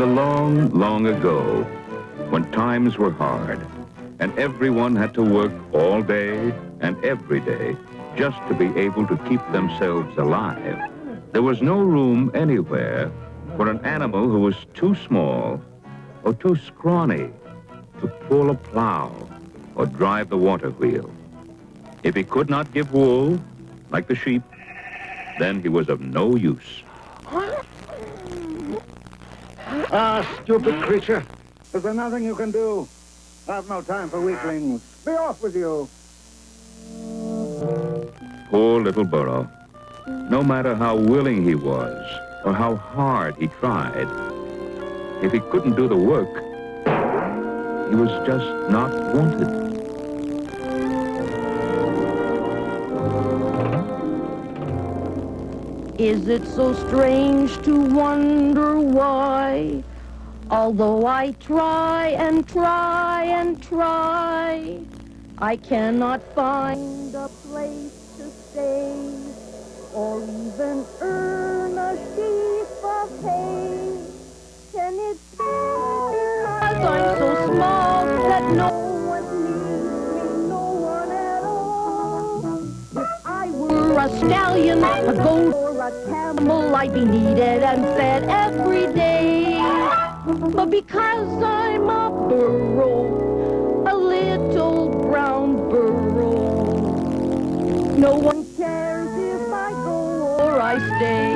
the long, long ago, when times were hard, and everyone had to work all day and every day just to be able to keep themselves alive, there was no room anywhere for an animal who was too small or too scrawny to pull a plow or drive the water wheel. If he could not give wool, like the sheep, then he was of no use. Stupid creature. Is there nothing you can do? I've no time for weaklings. Be off with you. Poor little Burro. No matter how willing he was or how hard he tried, if he couldn't do the work, he was just not wanted. Is it so strange to wonder why, although I try and try and try, I cannot find a place to stay or even earn a sheaf of hay? Can it be because I'm so small that no one needs me, no one at all? If I were a stallion, a goat, or a camel, I'd be needed and fed every day. But because I'm a burro, a little brown burro, no one cares if I go or I stay.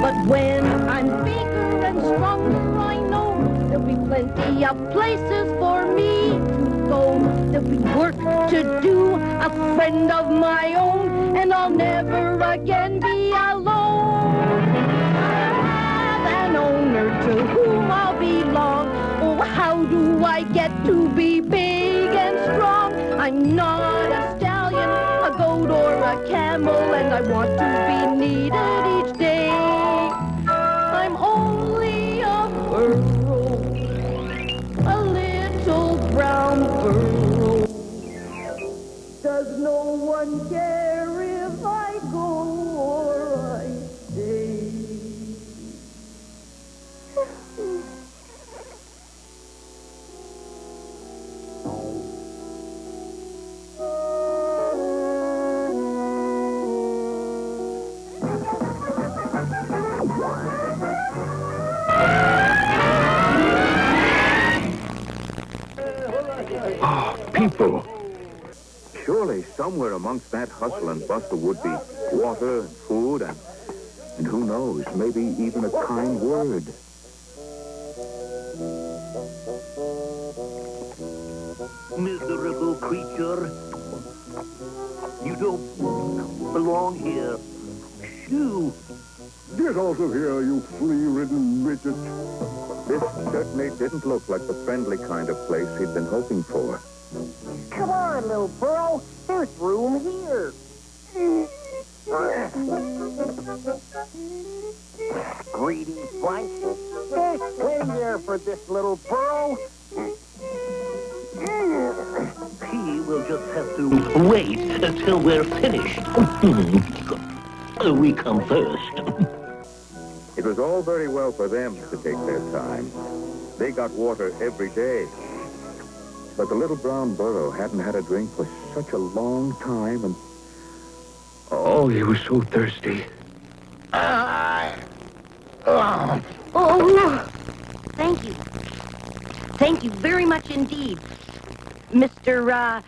But when I'm bigger and stronger, I know there'll be plenty of places for me to go. There'll be work to do, a friend of my own, and I'll never again be alone. I have an owner to whom I'll belong. Oh, how do I get to be big and strong? I'm not a stallion, a goat, or a camel, and I want to be needed each day. I'm only a burro, a little brown burro. Does no one care if I go or I stay? People! Surely somewhere amongst that hustle and bustle would be water and food and who knows, maybe even a kind word. Miserable creature. You don't belong here. Shoo! Get out of here, you flea-ridden midget. This certainly didn't look like the friendly kind of place he'd been hoping for. Come on, little Burro. There's room here. Greedy bunch. There's plenty there for this little Burro. He will just have to wait until we're finished. We come first. It was all very well for them to take their time. They got water every day. But the little brown burro hadn't had a drink for such a long time, and oh, he was so thirsty. Oh, thank you. Thank you very much indeed, Mr.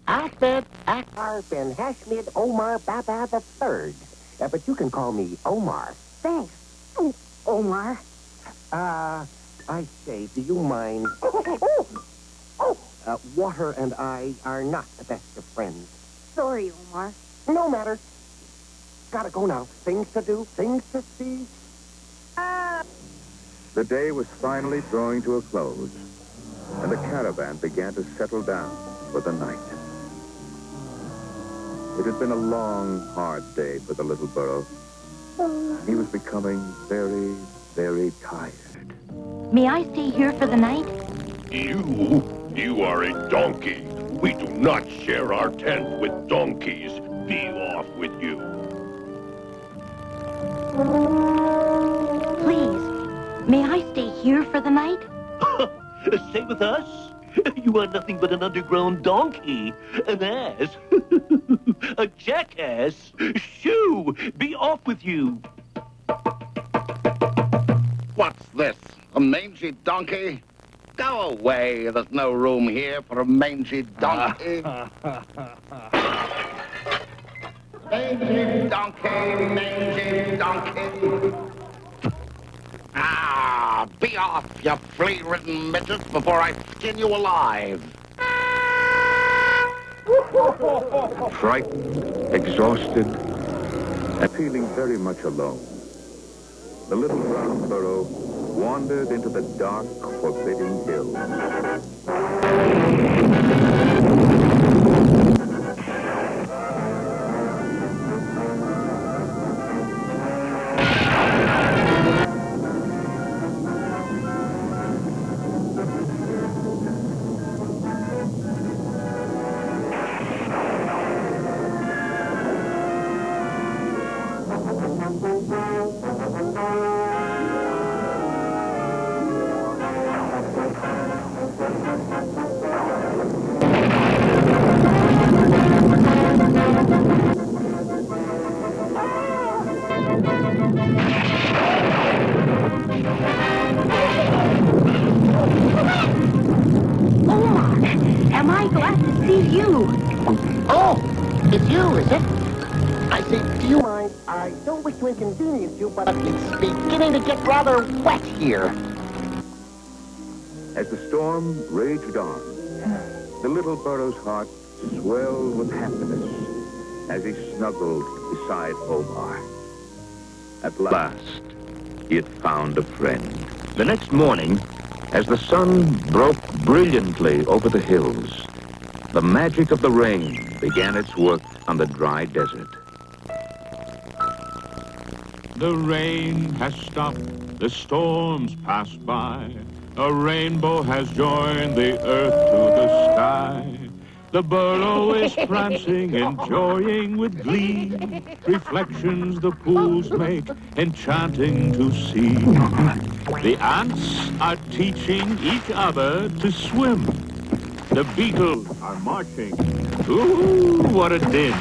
Ahmed Akbar bin Hashmid Omar Baba III. But you can call me Omar. Thanks, Omar. I say, do you mind? Water and I are not the best of friends. Sorry, Omar. No matter. Gotta go now. Things to do, things to see. The day was finally drawing to a close, and the caravan began to settle down for the night. It had been a long, hard day for the little burro. He was becoming very, very tired. May I stay here for the night? You are a donkey. We do not share our tent with donkeys. Be off with you. Please, may I stay here for the night? Stay with us? You are nothing but an underground donkey, an ass, a jackass. Shoo! Be off with you. What's this? A mangy donkey? Go away. There's no room here for a mangy donkey. Mangy donkey, mangy donkey. Ah, be off, you flea-ridden midgets, before I skin you alive. Frightened, exhausted, and feeling very much alone, the little brown burro wandered into the dark, forbidding hills. Am I glad to see you? Oh, it's you, is it? I say, do you mind? I don't wish to inconvenience you, but it's beginning to get rather wet here. As the storm raged on, the little burro's heart swelled with happiness as he snuggled beside Omar. At last, he had found a friend. The next morning, as the sun broke brilliantly over the hills, the magic of the rain began its work on the dry desert. The rain has stopped, the storms passed by. A rainbow has joined the earth to the sky. The burro is prancing, enjoying with glee. Reflections the pools make, enchanting to see. The ants are teaching each other to swim. The beetles are marching. Ooh, what a din.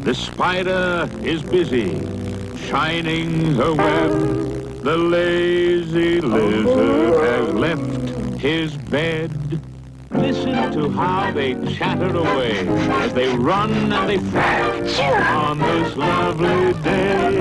The spider is busy, shining her web. The lazy lizard has left his bed. Listen to how they chatter away as they run and they flash on this lovely day.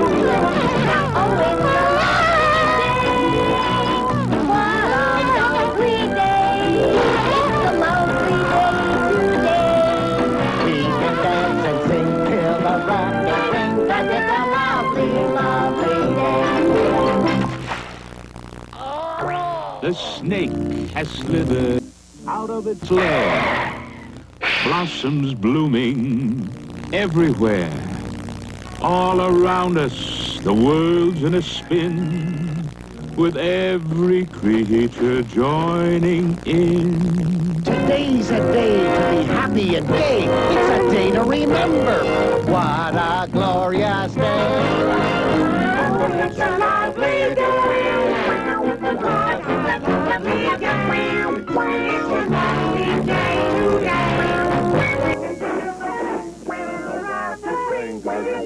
The snake has slithered out of its lair. Blossoms blooming everywhere. All around us, the world's in a spin, with every creature joining in. Today's a day to be happy and gay. It's a day to remember. What a glorious day. It's a lovely day.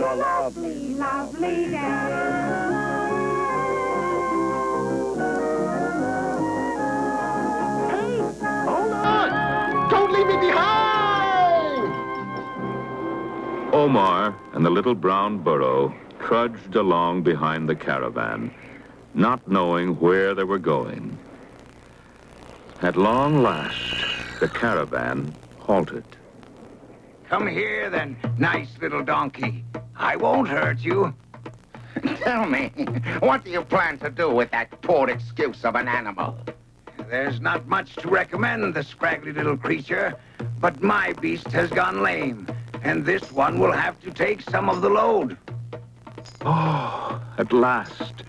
Lovely, lovely day. Hey, hold on! Don't leave me behind! Omar and the little brown burro trudged along behind the caravan, not knowing where they were going. At long last, the caravan halted. Come here, then, nice little donkey. I won't hurt you. Tell me, what do you plan to do with that poor excuse of an animal? There's not much to recommend the scraggly little creature, but my beast has gone lame, and this one will have to take some of the load. Oh, at last,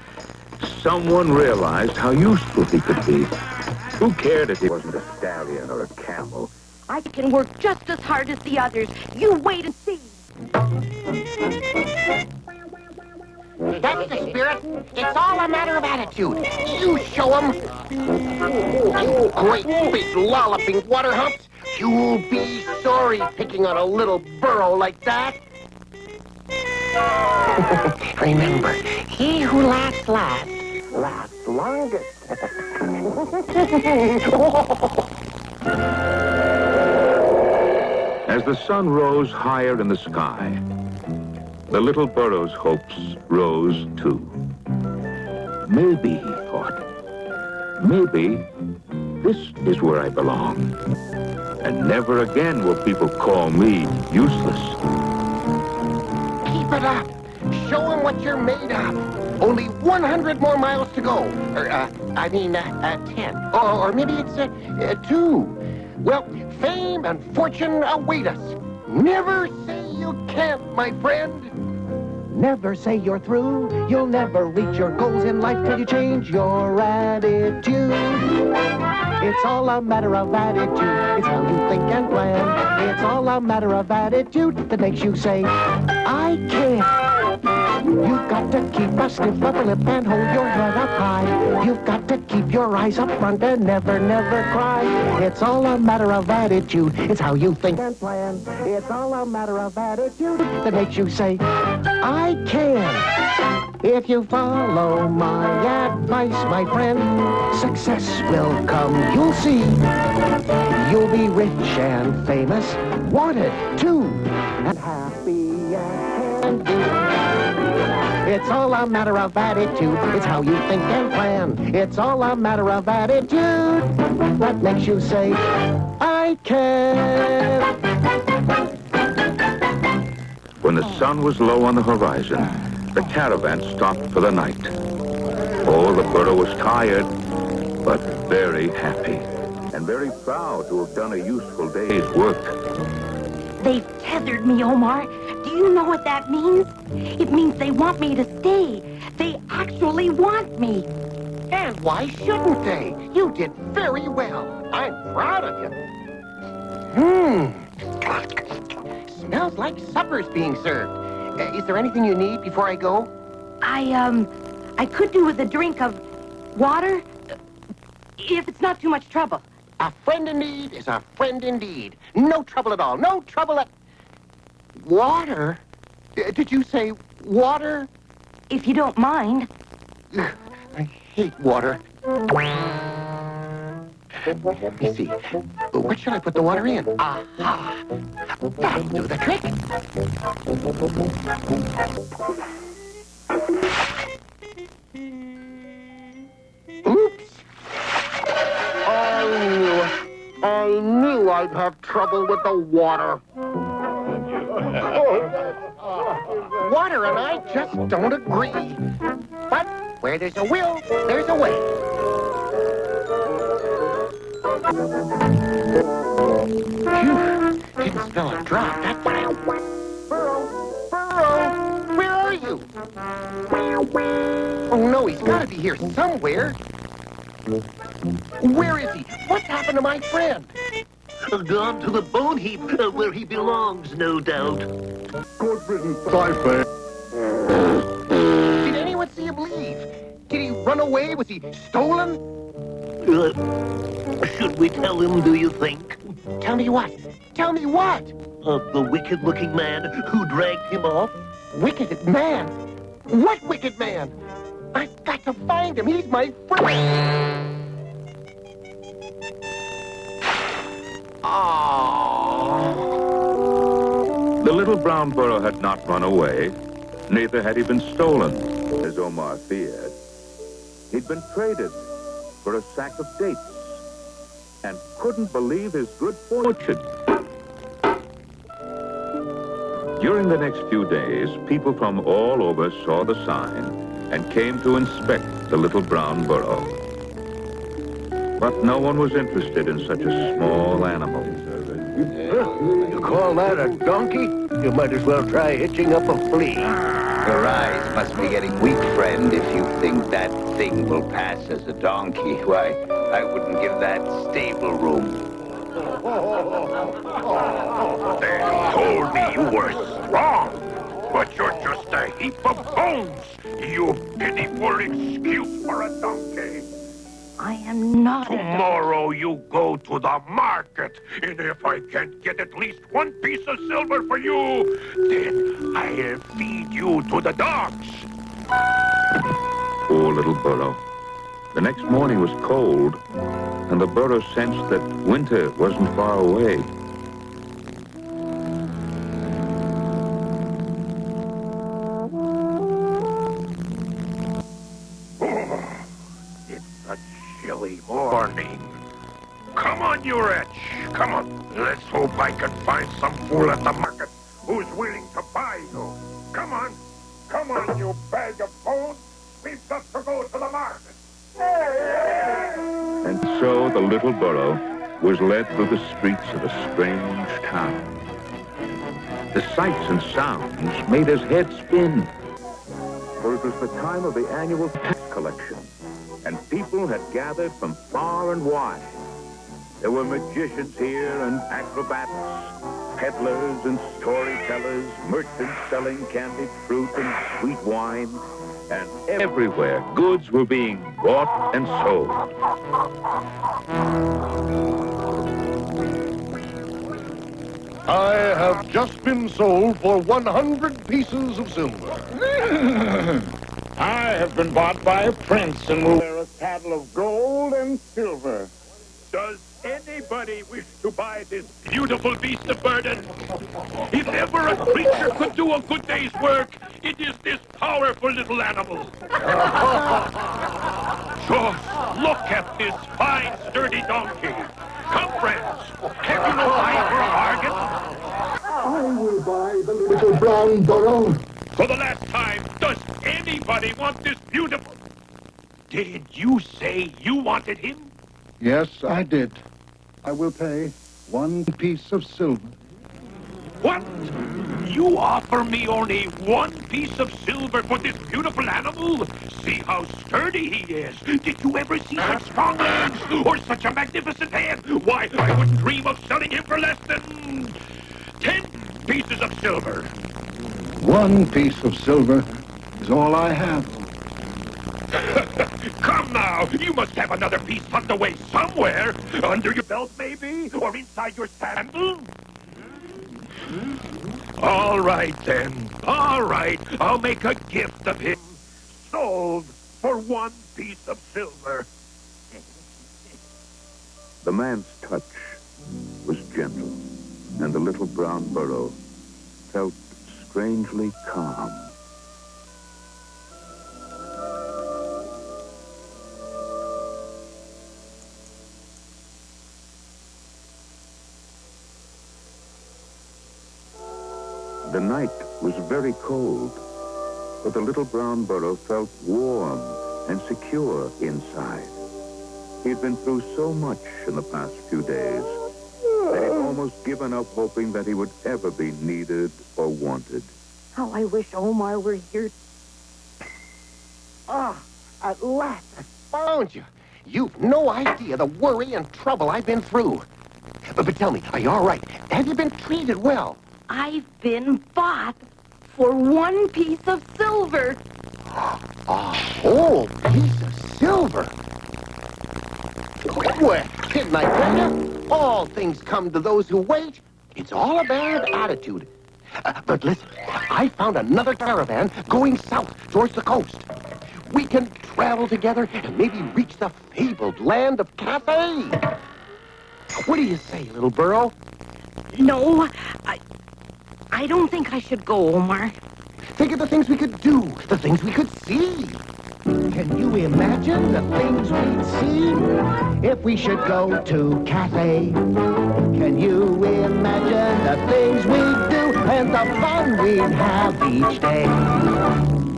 someone realized how useful he could be. Who cared if he wasn't a stallion or a camel? I can work just as hard as the others. You wait and see. That's the spirit. It's all a matter of attitude. You show them. You great big lolloping water humps. You'll be sorry picking on a little burro like that. Remember, he who laughs last, lasts longest. As the sun rose higher in the sky, the little burro's hopes rose too. Maybe, he thought, maybe this is where I belong. And never again will people call me useless. Keep it up. Show them what you're made of. Only 100 more miles to go. Or, 10. Or maybe it's 2. Well, fame and fortune await us. Never say you can't, my friend. Never say you're through. You'll never reach your goals in life till you change your attitude. It's all a matter of attitude. It's how you think and plan. It's all a matter of attitude that makes you say, I can. You've got to keep a stiff upper lip and hold your head up high. You've got to keep your eyes up front and never, never cry. It's all a matter of attitude. It's how you think and plan. It's all a matter of attitude that makes you say, I can. If you follow my advice, my friend, success will come, you'll see. You'll be rich and famous, wanted too, and happy as can be. It's all a matter of attitude. It's how you think and plan. It's all a matter of attitude that makes you say, I can. When the sun was low on the horizon, the caravan stopped for the night. Oh, the burro was tired, but very happy and very proud to have done a useful day's work. They've tethered me, Omar. Do you know what that means? It means they want me to stay. They actually want me. And why shouldn't they? You did very well. I'm proud of you. Smells like supper's being served. Is there anything you need before I go? I could do with a drink of water, if it's not too much trouble. A friend in need is a friend indeed. No trouble at all. No trouble at... Water? Did you say water? If you don't mind. I hate water. Let me see. What should I put the water in? Aha! That'll do the trick. Oops. I knew I'd have trouble with the water. Water and I just don't agree. But where there's a will, there's a way. Phew, didn't smell a drop that time. Burro, where are you? Oh no, he's got to be here somewhere. Where is he? What's happened to my friend? Gone to the bone heap, where he belongs, no doubt. Good-ridden cipher. Did anyone see him leave? Did he run away? Was he stolen? Should we tell him, do you think? Tell me what? Tell me what? Of the wicked-looking man who dragged him off? Wicked man? What wicked man? I've got to find him. He's my friend. The little brown burro had not run away, neither had he been stolen, as Omar feared. He'd been traded for a sack of dates and couldn't believe his good fortune. During the next few days, people from all over saw the sign and came to inspect the little brown burro. But no one was interested in such a small animal. You call that a donkey? You might as well try hitching up a flea. Your eyes must be getting weak, friend, if you think that thing will pass as a donkey. Why, I wouldn't give that stable room. They told me you were strong, but you're just a heap of bones, you pitiful excuse for a donkey. I am not a donkey. Tomorrow you go to the market, and if I can't get at least one piece of silver for you, then I'll feed you to the dogs. Poor little Burro. The next morning was cold, and the Burro sensed that winter wasn't far away. It's a chilly morning. Come on, you wretch. Come on. Let's hope I can find some fool at the market who's willing to buy you. Come on. Come on, you bag of bones. We've got to go to the market. And so the little Burro was led through the streets of a strange town. The sights and sounds made his head spin. For it was the time of the annual tax collection, and people had gathered from far and wide. There were magicians here and acrobats, peddlers and storytellers, merchants selling candied fruit and sweet wine, and everywhere goods were being bought and sold. I have just been sold for 100 pieces of silver. I have been bought by a prince and will wear a saddle of gold and silver. Does anybody wish to buy this beautiful beast of burden? If ever a creature could do a good day's work, it is this powerful little animal. Just look at this fine, sturdy donkey. Come, friends. Have you no eye for a bargain? I will buy the little brown Burro. For the last time, does anybody want this beautiful... Did you say you wanted him? Yes, I did. I will pay 1 piece of silver. What? You offer me only 1 piece of silver for this beautiful animal? See how sturdy he is. Did you ever see such strong legs or such a magnificent head? Why, I wouldn't dream of selling him for less than 10 pieces of silver. 1 piece of silver is all I have. Come now, you must have another piece tucked away somewhere. Under your belt, maybe? Or inside your sandal? All right, then. All right, I'll make a gift of him. Sold for 1 piece of silver. The man's touch was gentle, and the little brown Burro felt strangely calm. The night was very cold, but the little brown Burro felt warm and secure inside. He had been through so much in the past few days that he'd almost given up hoping that he would ever be needed or wanted. How I wish Omar were here. Ah, at last I found you. You've no idea the worry and trouble I've been through. But tell me, are you all right? Have you been treated well? I've been bought for 1 piece of silver. A whole piece of silver? Well, didn't I tell you? All things come to those who wait. It's all a bad attitude. But listen, I found another caravan going south towards the coast. We can travel together and maybe reach the fabled land of Cathay. What do you say, little Burro? No, I don't think I should go, Omar. Think of the things we could do, the things we could see. Can you imagine the things we'd see if we should go to Cathay? Can you imagine the things we'd do and the fun we'd have each day?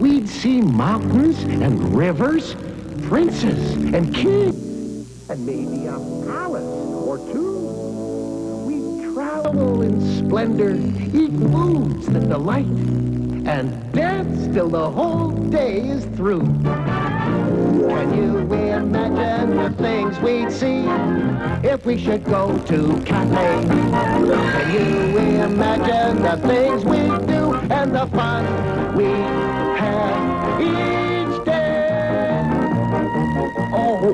We'd see mountains and rivers, princes and kings, and maybe a palace or two. We'd travel in splendor, eat foods that delight, and dance till the whole day is through. Can you imagine the things we'd see if we should go to Cathay? Can you imagine the things we'd do and the fun we'd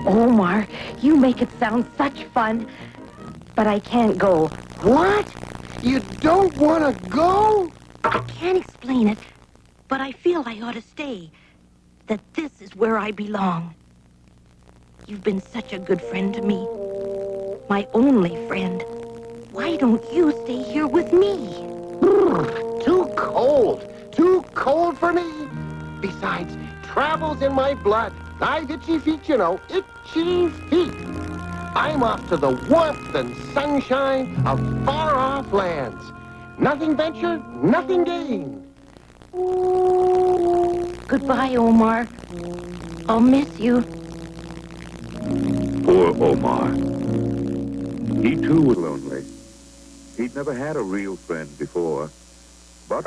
Oh, Omar, you make it sound such fun. But I can't go. What? You don't want to go? I can't explain it, but I feel I ought to stay. That this is where I belong. You've been such a good friend to me. My only friend. Why don't you stay here with me? Too cold. Too cold for me. Besides, travel's in my blood. I've itchy feet, you know. Itchy feet. I'm off to the warmth and sunshine of far-off lands. Nothing ventured, nothing gained. Goodbye, Omar. I'll miss you. Poor Omar. He too was lonely. He'd never had a real friend before. But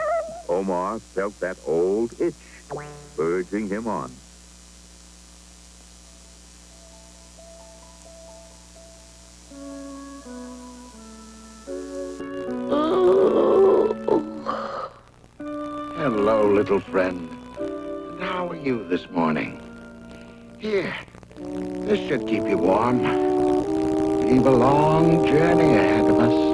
Omar felt that old itch urging him on. Hello, little friend. And how are you this morning? Here, this should keep you warm. We've a long journey ahead of us.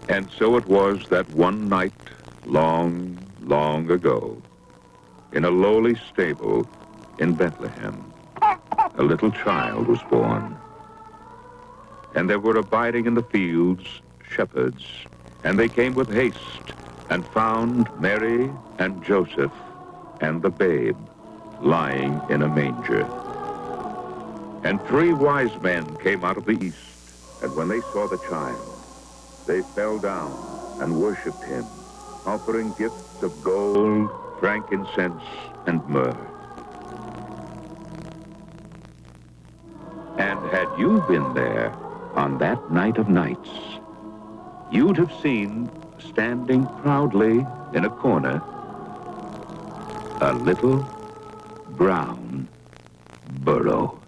And so it was that one night, long, long ago, in a lowly stable in Bethlehem, a little child was born. And there were abiding in the fields shepherds, and they came with haste and found Mary and Joseph and the babe lying in a manger. And 3 wise men came out of the east, and when they saw the child, they fell down and worshipped him, offering gifts of gold, frankincense, and myrrh. And had you been there on that night of nights, you'd have seen, standing proudly in a corner, a little brown burro.